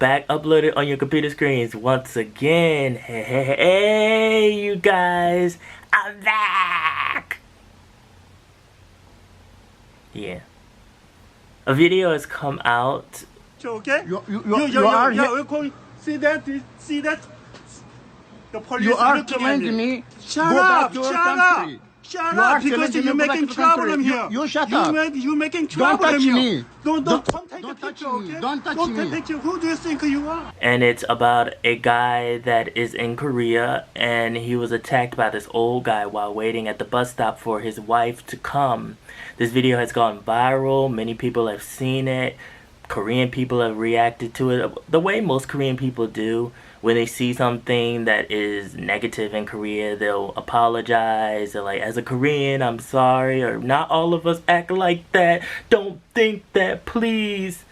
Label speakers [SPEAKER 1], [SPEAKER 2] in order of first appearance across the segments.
[SPEAKER 1] back uploaded on your computer screens once again. Hey, you guys, I'm back. Yeah, a video has come out.
[SPEAKER 2] Okay?
[SPEAKER 3] You are
[SPEAKER 2] here. See that? See that? The police
[SPEAKER 3] you are
[SPEAKER 2] looking at
[SPEAKER 3] telling me
[SPEAKER 2] Shut
[SPEAKER 3] go
[SPEAKER 2] up!
[SPEAKER 3] back to your
[SPEAKER 2] Shut
[SPEAKER 3] country.
[SPEAKER 2] up! Shut
[SPEAKER 3] You
[SPEAKER 2] up!
[SPEAKER 3] are
[SPEAKER 2] Because
[SPEAKER 3] telling
[SPEAKER 2] you're
[SPEAKER 3] me go back
[SPEAKER 2] making
[SPEAKER 3] to the
[SPEAKER 2] trouble
[SPEAKER 3] country.
[SPEAKER 2] here.
[SPEAKER 3] You shut up.
[SPEAKER 2] You're making
[SPEAKER 3] Don't
[SPEAKER 2] trouble
[SPEAKER 3] touch
[SPEAKER 2] here.
[SPEAKER 3] me.
[SPEAKER 2] Don't take
[SPEAKER 3] don't
[SPEAKER 2] a
[SPEAKER 3] touch
[SPEAKER 2] picture,
[SPEAKER 3] me.
[SPEAKER 2] okay?
[SPEAKER 3] Don't touch
[SPEAKER 2] Don't
[SPEAKER 3] me.
[SPEAKER 2] take a picture. Who do you think you are?
[SPEAKER 1] And it's about a guy that is in Korea, and he was attacked by this old guy while waiting at the bus stop for his wife to come. This video has gone viral. Many people have seen it. Korean people have reacted to it the way most Korean people do. When they see something that is negative in Korea, they'll apologize. They're like, as a Korean, I'm sorry. Or not all of us act like that. Don't think that, please.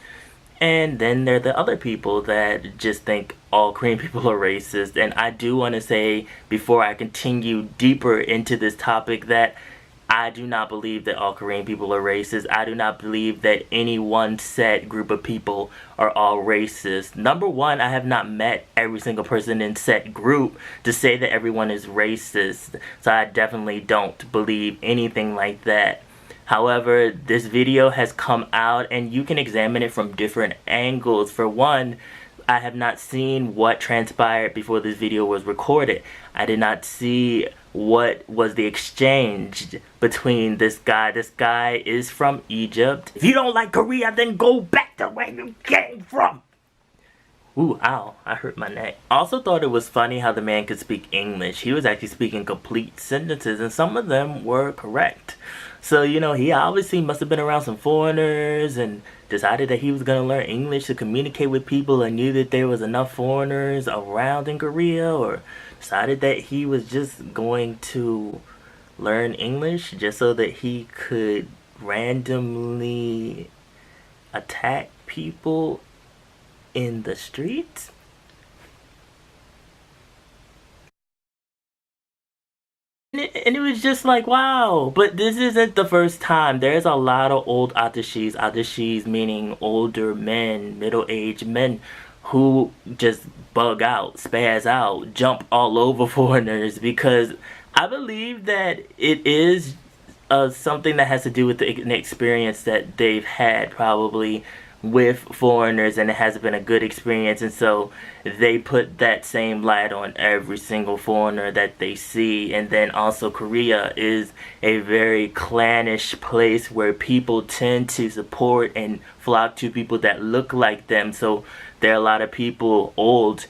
[SPEAKER 1] And then there are the other people that just think all Korean people are racist. And I do want to say, before I continue deeper into this topic, that I do not believe that all Korean people are racist. I do not believe that any one set group of people are all racist. Number one, I have not met every single person in set group to say that everyone is racist. So I definitely don't believe anything like that. However, this video has come out and you can examine it from different angles. For one, I have not seen what transpired before this video was recorded. I did not see what was the exchange between this guy. This guy is from Egypt. If you don't like Korea, then go back to where you came from. Ooh, ow, I hurt my neck. Also thought it was funny how the man could speak English. He was actually speaking complete sentences and some of them were correct. So, you know, he obviously must have been around some foreigners and decided that he was going to learn English to communicate with people and knew that there was enough foreigners around in Korea, or decided that he was just going to learn English just so that he could randomly attack people in the streets. And it was just like, wow. But this isn't the first time. There's a lot of old atashis. Atashis meaning older men, middle-aged men who just bug out, spaz out, jump all over foreigners, because I believe that it is something that has to do with an experience that they've had probably with foreigners, and it hasn't been a good experience, and so they put that same light on every single foreigner that they see. And then also, Korea is a very clannish place where people tend to support and flock to people that look like them. So there are a lot of people, old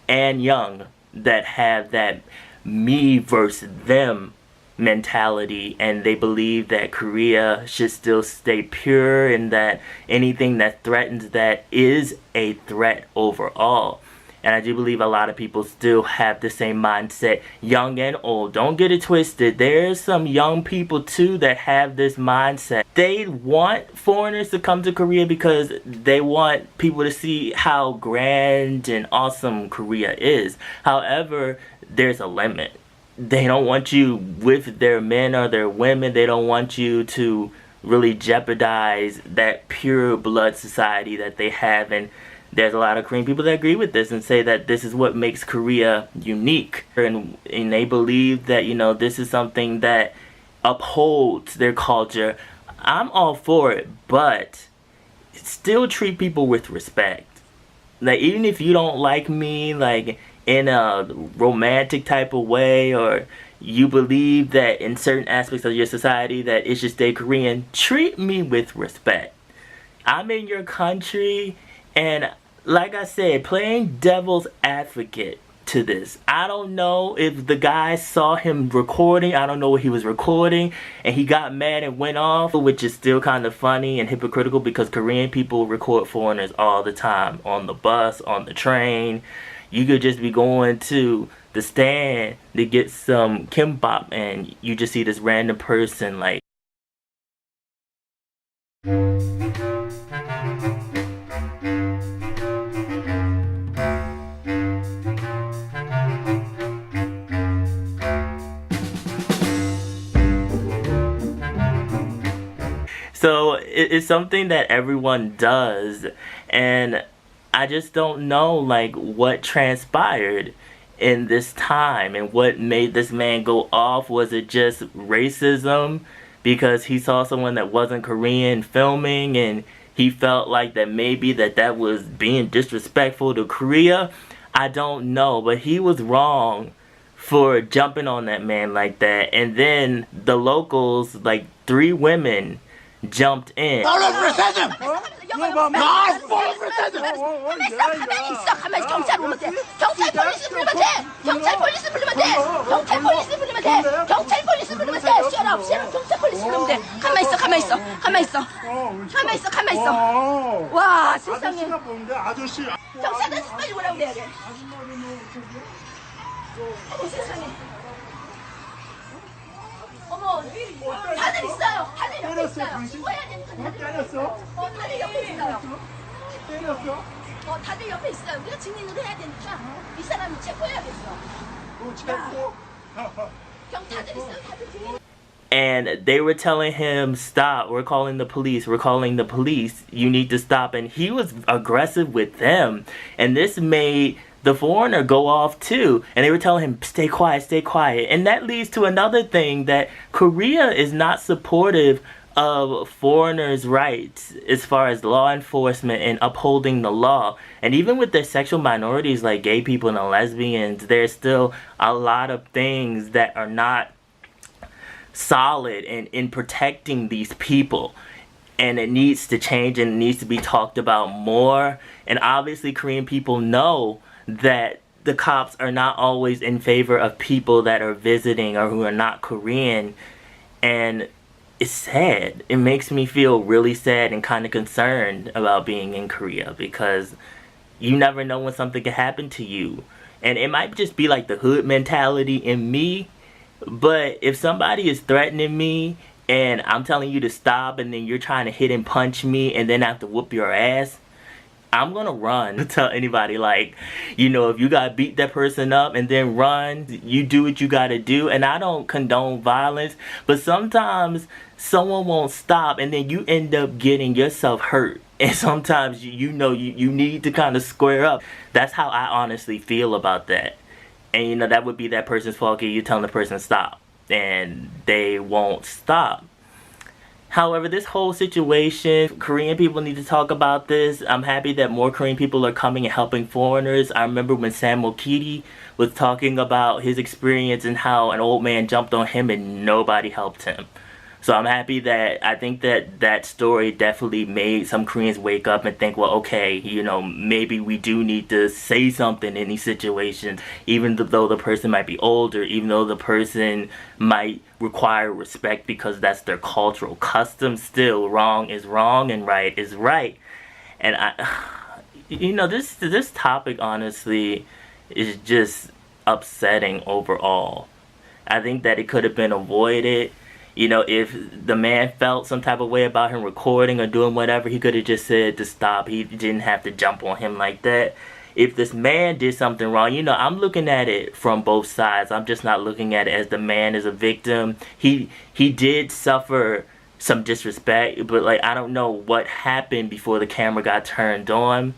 [SPEAKER 1] and young, that have that me versus them mentality, and they believe that Korea should still stay pure and that anything that threatens that is a threat overall. And I do believe a lot of people still have the same mindset, young and old. Don't get it twisted. There's some young people too that have this mindset. They want foreigners to come to Korea because they want people to see how grand and awesome Korea is. However, there's a limit. They don't want you with their men or their women. They don't want you to really jeopardize that pure blood society that they have. And there's a lot of Korean people that agree with this and say that this is what makes Korea unique. And they believe that, you know, this is something that upholds their culture. I'm all for it, but still treat people with respect. Like, even if you don't like me, like, in a romantic type of way, or you believe that in certain aspects of your society that it should stay Korean, treat me with respect. I'm in your country, and like I said, playing devil's advocate to this, I don't know if the guy saw him recording. I don't know what he was recording and he got mad and went off, which is still kind of funny and hypocritical because Korean people record foreigners all the time, on the bus, on the train. You could just be going to the stand to get some kimbap and you just see this random person like, so it's something that everyone does. And I just don't know like what transpired in this time and what made this man go off. Was it just racism because he saw someone that wasn't Korean filming and he felt like that maybe that was being disrespectful to Korea? I don't know, but he was wrong for jumping on that man like that. And then the locals, like 3 women, jumped in.
[SPEAKER 3] 와, 세상에. 경찰들 빨리 오라고 그래야 돼. 어머, 세상에. 어머, 다들 있어요. 다들 옆에 있어요. 뭐야, 다들 옆에 있어요. 다들 옆에 있어요. 우리가 증인으로 해야 되니까 이 사람 체포해야겠어. 경찰들 있어요. 다들 증인.
[SPEAKER 1] And they were telling him, stop, we're calling the police, you need to stop. And he was aggressive with them. And this made the foreigner go off too. And they were telling him, stay quiet, stay quiet. And that leads to another thing, that Korea is not supportive of foreigners' rights as far as law enforcement and upholding the law. And even with their sexual minorities like gay people and lesbians, there's still a lot of things that are not solid in protecting these people, and it needs to change and it needs to be talked about more. And obviously Korean people know that the cops are not always in favor of people that are visiting or who are not Korean, and it's sad. It makes me feel really sad and kind of concerned about being in Korea, because you never know when something can happen to you. And it might just be like the hood mentality in me, but if somebody is threatening me and I'm telling you to stop and then you're trying to hit and punch me and then I have to whoop your ass, I'm gonna run. Tell anybody, like, you know, if you gotta beat that person up and then run, you do what you gotta do. And I don't condone violence, but sometimes someone won't stop and then you end up getting yourself hurt. And sometimes you know you need to kind of square up. That's how I honestly feel about that. And you know, that would be that person's fault. You telling the person to stop and they won't stop. However, this whole situation, Korean people need to talk about this. I'm happy that more Korean people are coming and helping foreigners. I remember when Samuel Kitty was talking about his experience and how an old man jumped on him and nobody helped him. So I'm happy that, I think that story definitely made some Koreans wake up and think, well, okay, you know, maybe we do need to say something in these situations, even though the person might be older, even though the person might require respect because that's their cultural custom. Still, wrong is wrong and right is right. And you know, this topic honestly is just upsetting overall. I think that it could have been avoided. You know, if the man felt some type of way about him recording or doing whatever, he could have just said to stop. He didn't have to jump on him like that. If this man did something wrong, you know, I'm looking at it from both sides. I'm just not looking at it as the man as a victim. He did suffer some disrespect, but like, I don't know what happened before the camera got turned on.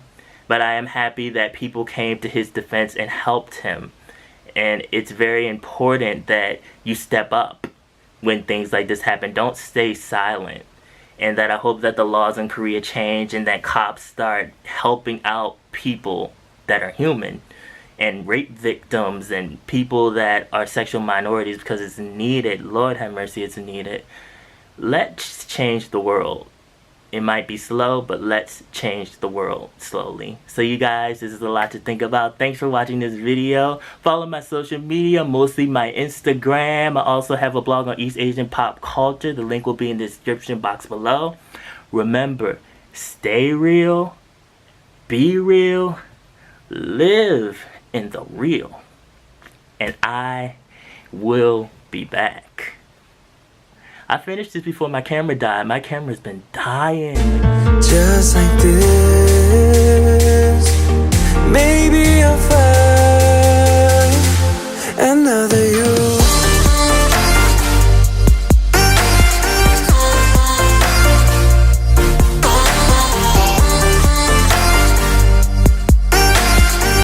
[SPEAKER 1] But I am happy that people came to his defense and helped him. And it's very important that you step up when things like this happen. Don't stay silent. And that I hope that the laws in Korea change and that cops start helping out people that are human and rape victims and people that are sexual minorities, because it's needed. Lord have mercy, it's needed. Let's change the world. It might be slow, but let's change the world slowly. So you guys, this is a lot to think about. Thanks for watching this video. Follow my social media, mostly my Instagram. I also have a blog on East Asian pop culture. The link will be in the description box below. Remember, stay real, be real, live in the real. And I will be back. I finished this before my camera died. My camera's been dying. Just like this, maybe I'll find